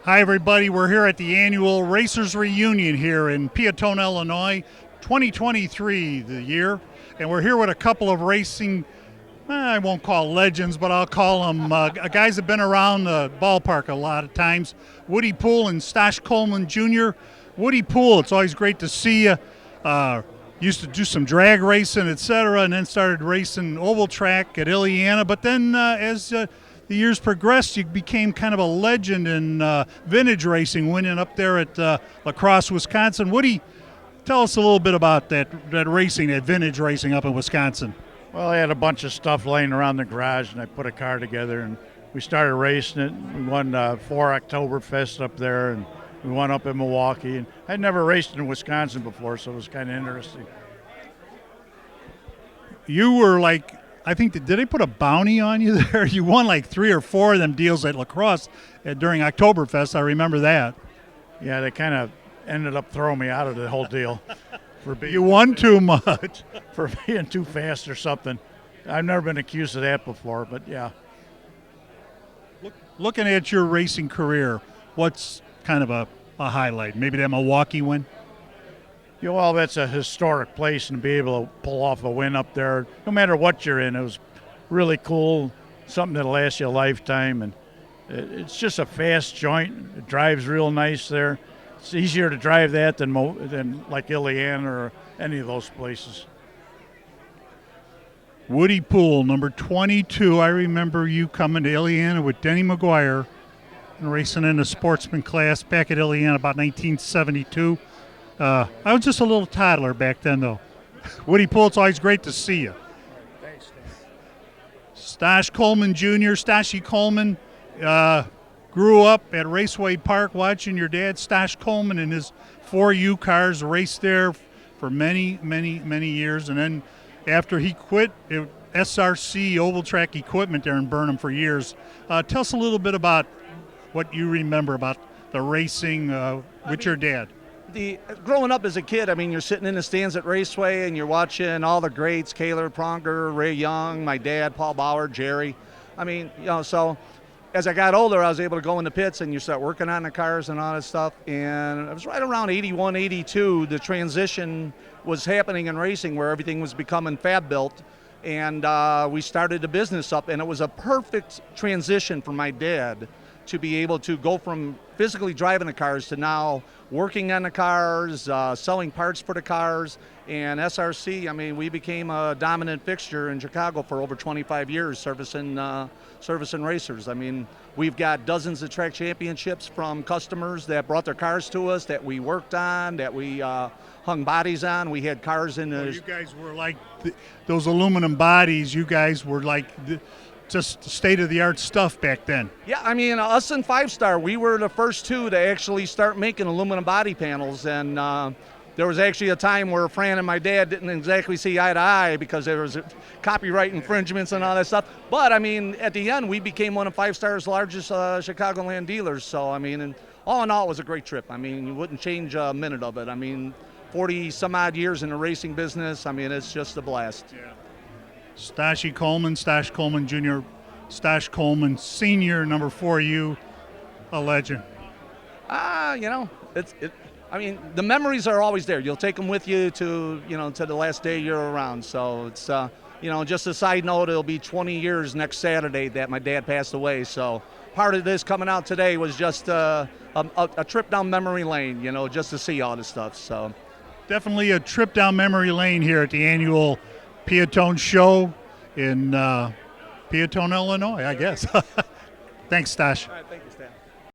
Hi, everybody. We're here at the annual Racers Reunion here in Peatone, Illinois, 2023, the year. And we're here with a couple of racing, I won't call legends, but I'll call them guys that have been around the ballpark a lot of times. Woody Poole and Stash Coleman Jr. Woody Poole, it's always great to see you. Used to do some drag racing, etc., and then started racing oval track at Illiana. But then as the years progressed, you became kind of a legend in vintage racing, winning up there at La Crosse, Wisconsin. Woody, tell us a little bit about that racing, that vintage racing up in Wisconsin. Well, I had a bunch of stuff laying around the garage, and I put a car together, and we started racing it. We won 4 Oktoberfest up there, and we won up in Milwaukee. And I'd never raced in Wisconsin before, so it was kind of interesting. You were like, I think, did they put a bounty on you there? You won like 3 or 4 of them deals at La Crosse during Oktoberfest. I remember that. Yeah, they kind of ended up throwing me out of the whole deal. You won too much. For being too fast or something. I've never been accused of that before, but yeah. Looking at your racing career, what's kind of a highlight? Maybe that Milwaukee win? Yeah, well, that's a historic place, and to be able to pull off a win up there, no matter what you're in, it was really cool, something that'll last you a lifetime. And it's just a fast joint. It drives real nice there. It's easier to drive that than like Illiana or any of those places. Woody Poole, number 22. I remember you coming to Illiana with Denny McGuire and racing in the sportsman class back at Illiana about 1972. I was just a little toddler back then, though. Woody Poole, it's always great to see you. Thanks, Dan. Stash Coleman Jr., Stashy Coleman, grew up at Raceway Park watching your dad, Stash Coleman, and his 4U cars race there for many, many, many years. And then after he quit, SRC Oval Track Equipment there in Burnham for years. Tell us a little bit about what you remember about the racing with your dad. Growing up as a kid, I mean, you're sitting in the stands at Raceway and you're watching all the greats, Kaler Pronger, Ray Young, my dad, Paul Bauer, Jerry. I mean, so as I got older, I was able to go in the pits and you start working on the cars and all that stuff. And it was right around 81, 82, the transition was happening in racing where everything was becoming fab built. And we started the business up, and it was a perfect transition for my dad to be able to go from physically driving the cars to now working on the cars, selling parts for the cars. And SRC, I mean, we became a dominant fixture in Chicago for over 25 years, servicing racers. I mean, we've got dozens of track championships from customers that brought their cars to us, that we worked on, that we hung bodies on. We had cars in the... Well, you guys were like those aluminum bodies. You guys were like... just state-of-the-art stuff back then. Yeah, I mean, us and Five Star, we were the first two to actually start making aluminum body panels, and there was actually a time where Fran and my dad didn't exactly see eye to eye because there was copyright infringements and all that stuff. But, I mean, at the end, we became one of Five Star's largest Chicagoland dealers. So, I mean, and all in all, it was a great trip. I mean, you wouldn't change a minute of it. I mean, 40-some-odd years in the racing business, I mean, it's just a blast. Yeah. Stashy Coleman, Stash Coleman Jr., Stash Coleman Sr., number 4U, a legend. You know, I mean, the memories are always there. You'll take them with you to the last day you're around. So it's, just a side note, it'll be 20 years next Saturday that my dad passed away. So part of this coming out today was just a trip down memory lane, just to see all this stuff. So definitely a trip down memory lane here at the annual Peatone show in Peatone, Illinois, I guess. Thanks, Stash. All right, thank you, Stan.